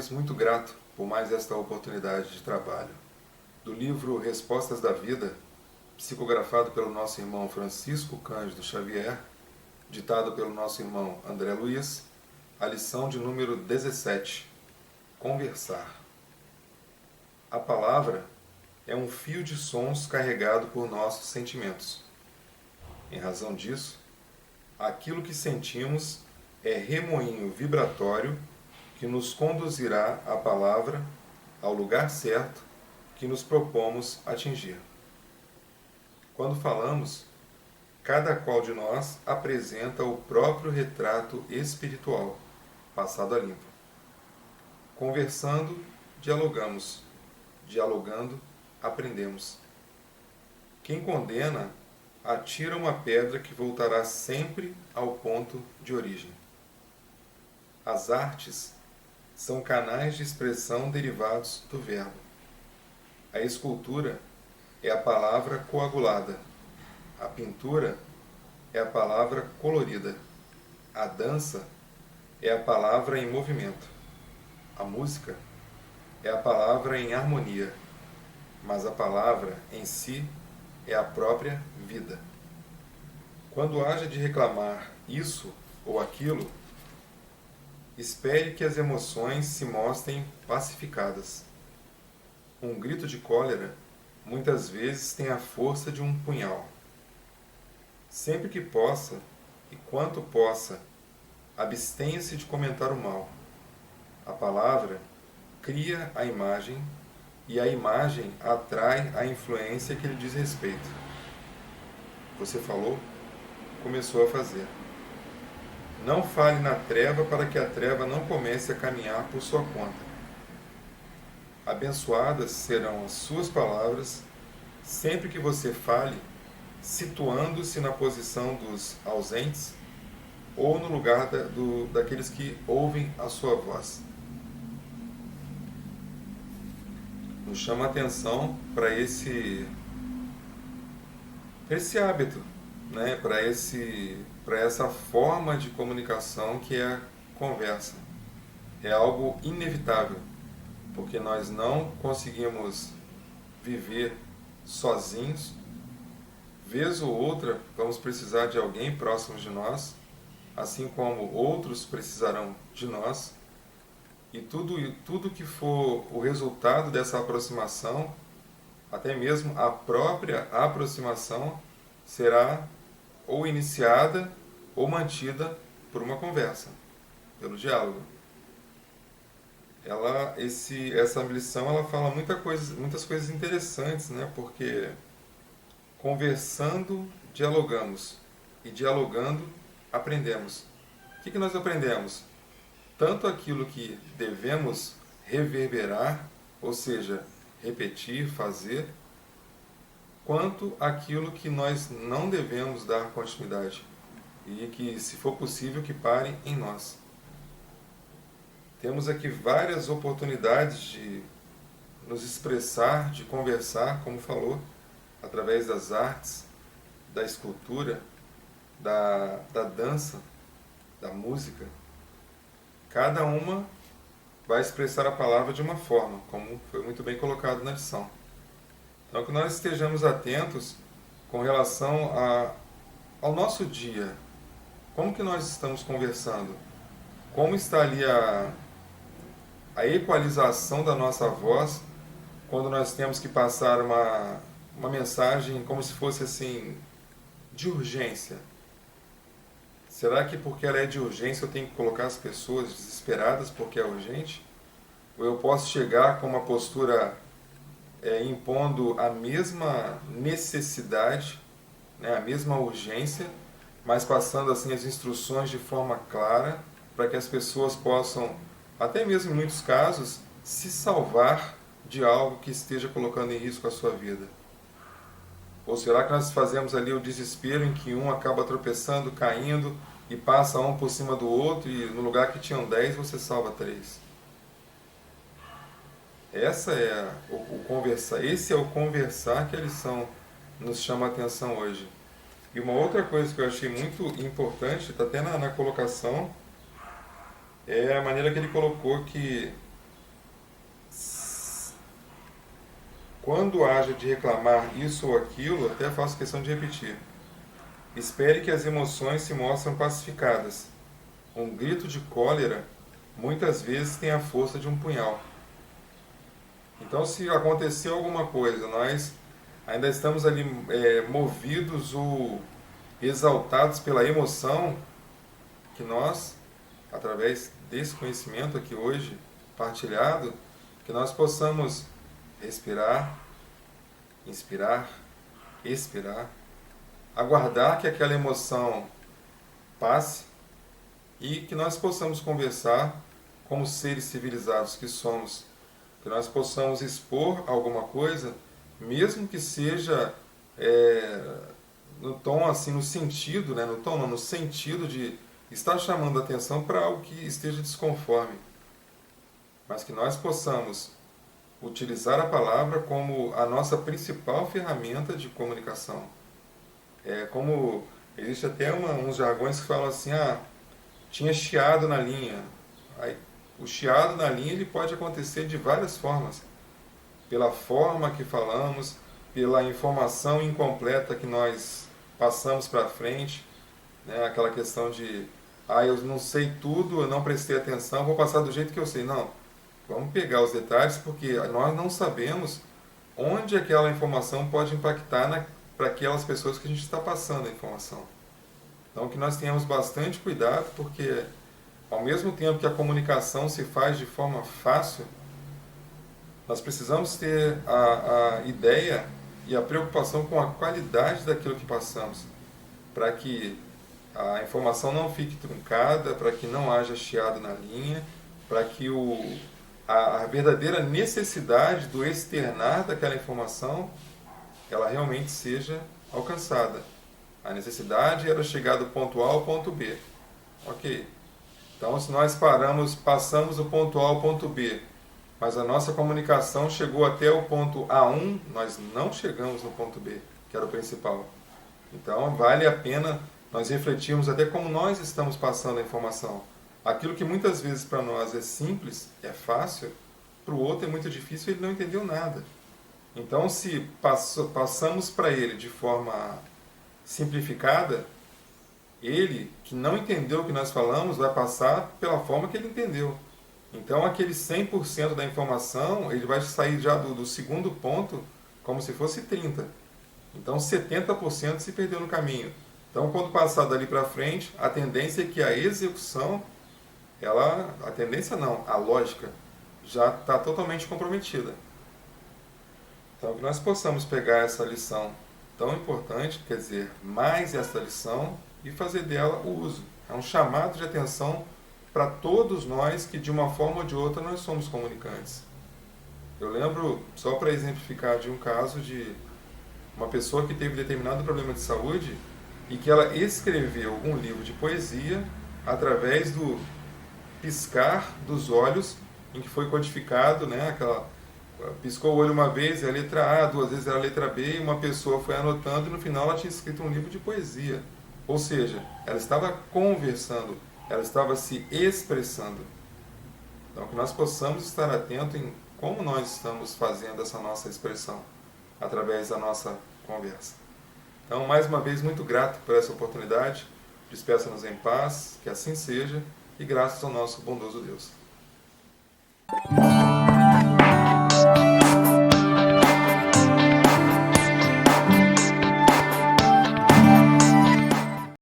permaneço muito grato por mais esta oportunidade de trabalho. Do livro Respostas da Vida, psicografado pelo nosso irmão Francisco Cândido Xavier, ditado pelo nosso irmão André Luiz, a lição de número 17, Conversar. A palavra é um fio de sons carregado por nossos sentimentos. Em razão disso, aquilo que sentimos é remoinho vibratório que nos conduzirá à palavra, ao lugar certo que nos propomos atingir. Quando falamos, cada qual de nós apresenta o próprio retrato espiritual, passado a limpo. Conversando, dialogamos. Dialogando, aprendemos. Quem condena, atira uma pedra que voltará sempre ao ponto de origem. As artes são canais de expressão derivados do verbo. A escultura é a palavra coagulada. A pintura é a palavra colorida. A dança é a palavra em movimento. A música é a palavra em harmonia. Mas a palavra em si é a própria vida. Quando haja de reclamar isso ou aquilo, espere que as emoções se mostrem pacificadas. Um grito de cólera muitas vezes tem a força de um punhal. Sempre que possa, e quanto possa, abstenha-se de comentar o mal. A palavra cria a imagem e a imagem atrai a influência que lhe diz respeito. Você falou, começou a fazer. Não fale na treva para que a treva não comece a caminhar por sua conta. Abençoadas serão as suas palavras sempre que você fale, situando-se na posição dos ausentes ou no lugar daqueles que ouvem a sua voz. Nos chama a atenção para esse hábito, né? Para essa forma de comunicação que é a conversa. É algo inevitável, porque nós não conseguimos viver sozinhos. Vez ou outra, vamos precisar de alguém próximo de nós, assim como outros precisarão de nós. E tudo que for o resultado dessa aproximação, até mesmo a própria aproximação, será ou iniciada ou mantida por uma conversa, pelo diálogo. Essa lição ela fala muitas coisas interessantes, né? Porque conversando, dialogamos, e dialogando, aprendemos. O que nós aprendemos? Tanto aquilo que devemos reverberar, ou seja, repetir, fazer, quanto aquilo que nós não devemos dar continuidade e que, se for possível, que pare em nós. Temos aqui várias oportunidades de nos expressar, de conversar, como falou, através das artes, da escultura, da dança, da música. Cada uma vai expressar a palavra de uma forma, como foi muito bem colocado na lição. Então, que nós estejamos atentos com relação ao nosso dia. Como que nós estamos conversando? Como está ali a equalização da nossa voz quando nós temos que passar uma mensagem como se fosse assim, de urgência? Será que porque ela é de urgência eu tenho que colocar as pessoas desesperadas porque é urgente? Ou eu posso chegar com uma postura impondo a mesma necessidade, né, a mesma urgência, mas passando assim as instruções de forma clara para que as pessoas possam, até mesmo em muitos casos, se salvar de algo que esteja colocando em risco a sua vida? Ou será que nós fazemos ali o desespero em que um acaba tropeçando, caindo e passa um por cima do outro e no lugar que tinham 10 você salva 3? Esse é o conversar que a lição nos chama a atenção hoje. E uma outra coisa que eu achei muito importante, está até na colocação, é a maneira que ele colocou que quando haja de reclamar isso ou aquilo, até faço questão de repetir. Espere que as emoções se mostrem pacificadas. Um grito de cólera muitas vezes tem a força de um punhal. Então, se aconteceu alguma coisa, nós ainda estamos ali movidos ou exaltados pela emoção, que nós, através desse conhecimento aqui hoje partilhado, que nós possamos respirar, inspirar, expirar, aguardar que aquela emoção passe e que nós possamos conversar como seres civilizados que somos, que nós possamos expor alguma coisa, mesmo que seja no tom assim, no sentido, né, no tom não, no sentido de estar chamando a atenção para algo que esteja desconforme, mas que nós possamos utilizar a palavra como a nossa principal ferramenta de comunicação. Como existe até uns jargões que falam assim, tinha chiado na linha. Aí, o chiado na linha ele pode acontecer de várias formas. Pela forma que falamos, pela informação incompleta que nós passamos para frente, né? Aquela questão de, eu não sei tudo, eu não prestei atenção, vou passar do jeito que eu sei. Não, vamos pegar os detalhes, porque nós não sabemos onde aquela informação pode impactar para aquelas pessoas que a gente está passando a informação. Então, que nós tenhamos bastante cuidado, porque ao mesmo tempo que a comunicação se faz de forma fácil, nós precisamos ter a ideia e a preocupação com a qualidade daquilo que passamos, para que a informação não fique truncada, para que não haja chiado na linha, para que a verdadeira necessidade do externar daquela informação, ela realmente seja alcançada. A necessidade era chegar do ponto A ao ponto B. Ok. Então, se nós passamos o ponto A ao ponto B, mas a nossa comunicação chegou até o ponto A1, nós não chegamos no ponto B, que era o principal. Então, vale a pena nós refletirmos até como nós estamos passando a informação. Aquilo que muitas vezes para nós é simples, é fácil, para o outro é muito difícil, ele não entendeu nada. Então, se passamos para ele de forma simplificada, ele, que não entendeu o que nós falamos, vai passar pela forma que ele entendeu. Então, aquele 100% da informação, ele vai sair já do segundo ponto como se fosse 30%. Então, 70% se perdeu no caminho. Então, quando passar dali para frente, a tendência é que a execução, a tendência não, a lógica, já está totalmente comprometida. Então, que nós possamos pegar essa lição tão importante, quer dizer, mais essa lição, e fazer dela o uso. É um chamado de atenção para todos nós que, de uma forma ou de outra, nós somos comunicantes. Eu lembro, só para exemplificar, de um caso de uma pessoa que teve determinado problema de saúde e que ela escreveu um livro de poesia através do piscar dos olhos, em que foi codificado, né, piscou o olho uma vez, é a letra A, duas vezes era a letra B, e uma pessoa foi anotando e no final ela tinha escrito um livro de poesia. Ou seja, ela estava conversando, ela estava se expressando. Então, que nós possamos estar atentos em como nós estamos fazendo essa nossa expressão, através da nossa conversa. Então, mais uma vez, muito grato por essa oportunidade. Despeça-nos em paz, que assim seja, e graças ao nosso bondoso Deus.